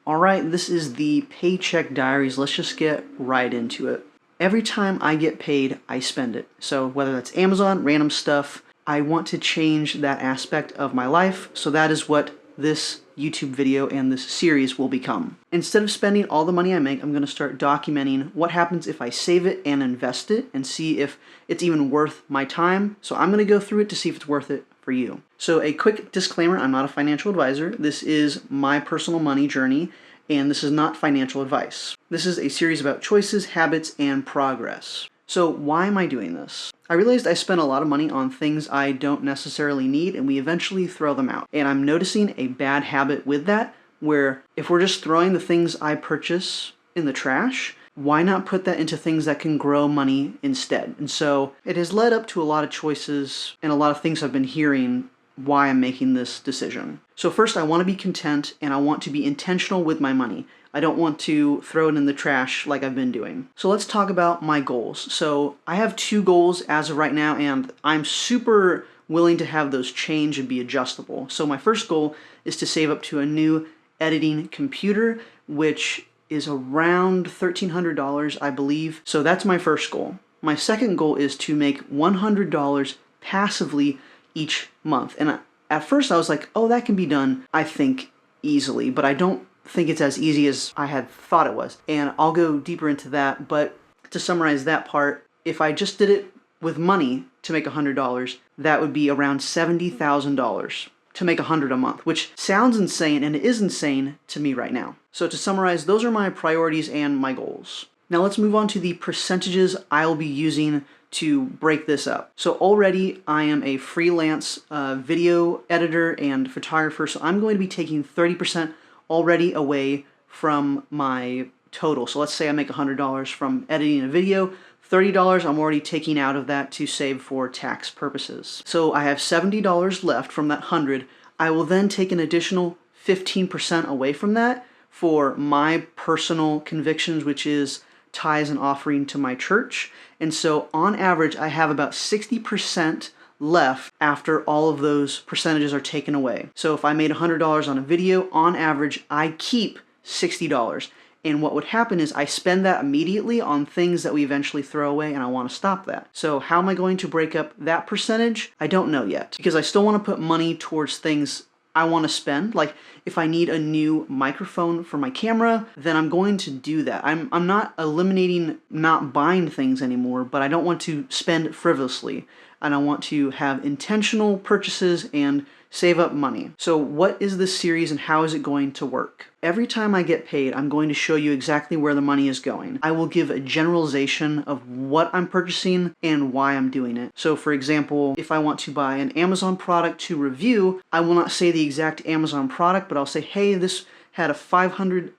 Alright, this is the Paycheck Diaries. Let's just get right into it. Every time I get paid, I spend it. So whether that's Amazon, random stuff, I want to change that aspect of my life, so that is what this YouTube video and this series will become. Instead of spending all the money I make, I'm going to start documenting what happens if I save it and invest it and see if it's even worth my time. So I'm going to go through it to see if it's worth it for you. So a quick disclaimer, I'm not a financial advisor. This is my personal money journey, and this is not financial advice. This is a series about choices, habits, and progress. So why am I doing this? I realized I spent a lot of money on things I don't necessarily need, and we eventually throw them out. And I'm noticing a bad habit with that, where if we're just throwing the things I purchase in the trash, why not put that into things that can grow money instead? And so it has led up to a lot of choices and a lot of things I've been hearing why I'm making this decision. So first, I want to be content and I want to be intentional with my money. I don't want to throw it in the trash like I've been doing. So let's talk about my goals. So I have 2 goals as of right now, and I'm super willing to have those change and be adjustable. So my first goal is to save up to a new editing computer, which is around $1,300, I believe. So that's my first goal. My second goal is to make $100 passively each month. And at first I was like, oh, that can be done, I think, easily, but I don't think it's as easy as I had thought it was. And I'll go deeper into that, but to summarize that part, if I just did it with money to make $100, that would be around $70,000 to make $100 a month, which sounds insane, and it is insane to me right now. So to summarize, those are my priorities and my goals. Now let's move on to the percentages I'll be using to break this up. So already I am a freelance video editor and photographer, so I'm going to be taking 30% already away from my total. So let's say I make $100 from editing a video, $30 I'm already taking out of that to save for tax purposes. So I have $70 left from that 100. I will then take an additional 15% away from that for my personal convictions, which is tithes and offering to my church. And so on average, I have about 60% left after all of those percentages are taken away. So if I made $100 on a video, on average, I keep $60. And what would happen is I spend that immediately on things that we eventually throw away, and I want to stop that. So how am I going to break up that percentage? I don't know yet, because I still want to put money towards things I want to spend. Like if I need a new microphone for my camera, then I'm going to do that. I'm not eliminating not buying things anymore, but I don't want to spend frivolously, and I want to have intentional purchases and save up money. So what is this series and how is it going to work? Every time I get paid, I'm going to show you exactly where the money is going. I will give a generalization of what I'm purchasing and why I'm doing it. So for example, if I want to buy an Amazon product to review, I will not say the exact Amazon product, but I'll say, hey, this had a 500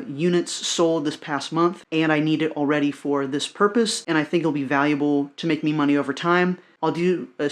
units sold this past month, and I need it already for this purpose, and I think it'll be valuable to make me money over time. I'll do a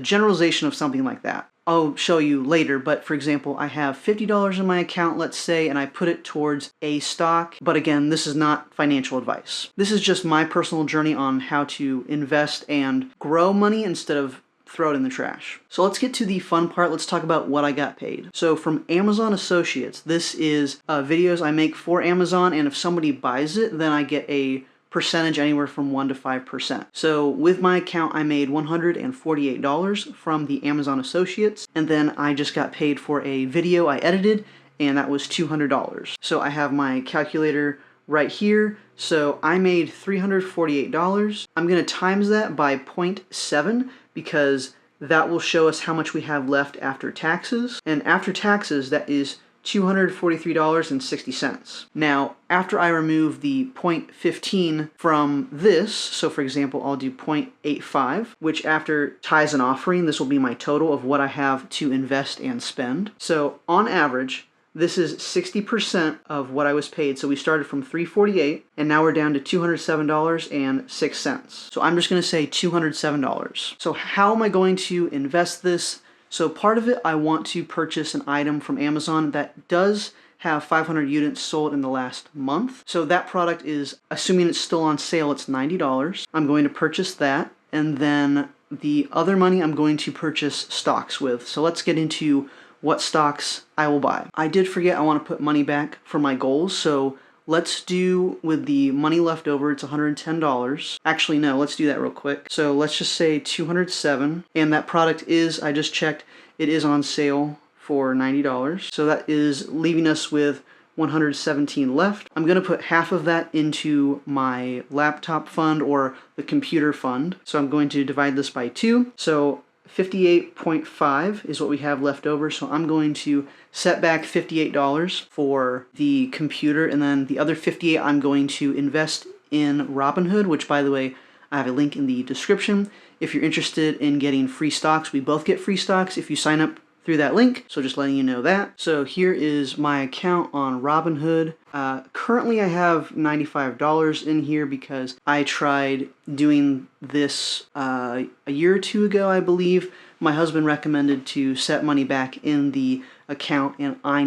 generalization of something like that. I'll show you later, but for example, I have $50 in my account, let's say, and I put it towards a stock. But again, this is not financial advice. This is just my personal journey on how to invest and grow money instead of throw it in the trash. So let's get to the fun part. Let's talk about what I got paid. So from Amazon Associates, this is videos I make for Amazon, and if somebody buys it, then I get a percentage anywhere from 1 to 5%. So with my account, I made $148 from the Amazon Associates, and then I just got paid for a video I edited, and that was $200. So I have my calculator right here. So I made $348. I'm going to times that by 0.7 because that will show us how much we have left after taxes. And after taxes, that is $243.60. Now, after I remove the 0.15 from this, so for example, I'll do 0.85, which after tithes and offering, this will be my total of what I have to invest and spend. So on average, this is 60% of what I was paid. So we started from $348, and now we're down to $207.06. So I'm just going to say $207. So how am I going to invest this? So part of it, I want to purchase an item from Amazon that does have 500 units sold in the last month. So that product is, assuming it's still on sale, it's $90. I'm going to purchase that, and then the other money I'm going to purchase stocks with. So let's get into what stocks I will buy. I did forget I want to put money back for my goals, so let's do with the money left over, it's $110. Actually, no, let's do that real quick. So let's just say 207, and that product is, I just checked, it is on sale for $90. So that is leaving us with 117 left. I'm going to put half of that into my laptop fund or the computer fund. So I'm going to divide this by 2. So 58.5 is what we have left over. So I'm going to set back $58 for the computer, and then the other 58 I'm going to invest in Robinhood, which, by the way, I have a link in the description. If you're interested in getting free stocks, we both get free stocks if you sign up through that link, so just letting you know that. So here is my account on Robinhood. Currently I have $95 in here because I tried doing this a year or two ago, I believe. My husband recommended to set money back in the account, and I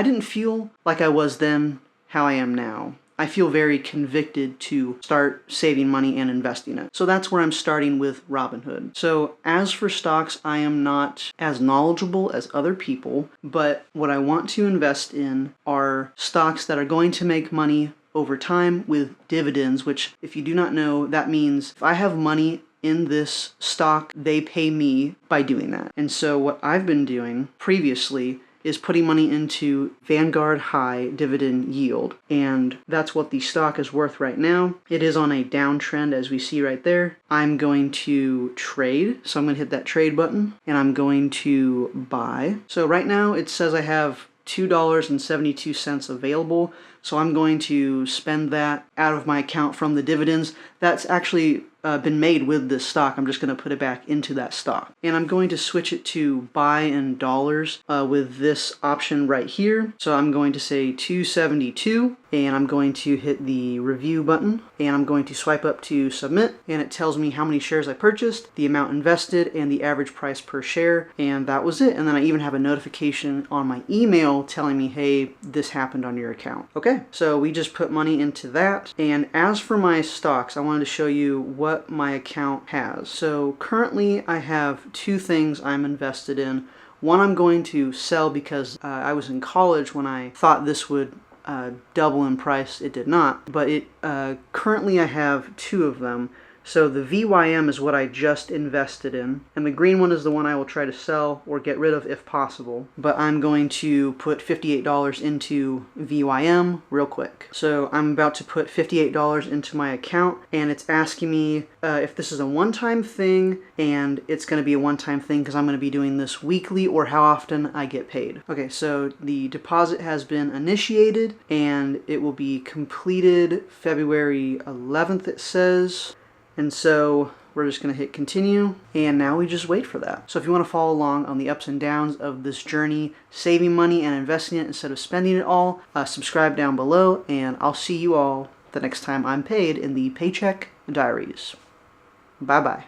didn't feel like I was then how I am now. I feel very convicted to start saving money and investing it. So that's where I'm starting with Robinhood. So as for stocks, I am not as knowledgeable as other people, but what I want to invest in are stocks that are going to make money over time with dividends, which, if you do not know, that means if I have money in this stock, they pay me by doing that. And so what I've been doing previously is putting money into Vanguard High Dividend Yield, and that's what the stock is worth right now. It is on a downtrend, as we see right there. I'm going to trade, so I'm going to hit that trade button, and I'm going to buy. So right now it says I have $2.72 available, so I'm going to spend that out of my account from the dividends. That's actually been made with this stock. I'm just going to put it back into that stock. And I'm going to switch it to buy in dollars with this option right here. So I'm going to say 272, and I'm going to hit the review button, and I'm going to swipe up to submit, and it tells me how many shares I purchased, the amount invested, and the average price per share, and that was it. And then I even have a notification on my email telling me, hey, this happened on your account. Okay, so we just put money into that. And as for my stocks, I wanted to show you what my account has. So currently I have 2 things I'm invested in. One I'm going to sell because I was in college when I thought this would double in price. It did not, but currently I have 2 of them. So the VYM is what I just invested in, and the green one is the one I will try to sell or get rid of if possible. But I'm going to put $58 into VYM real quick. So I'm about to put $58 into my account, and it's asking me if this is a one-time thing, and it's going to be a one-time thing because I'm going to be doing this weekly, or how often I get paid. Okay, so the deposit has been initiated, and it will be completed February 11th, it says. And so we're just going to hit continue, and now we just wait for that. So if you want to follow along on the ups and downs of this journey, saving money and investing it instead of spending it all, subscribe down below, and I'll see you all the next time I'm paid in the Paycheck Diaries. Bye-bye.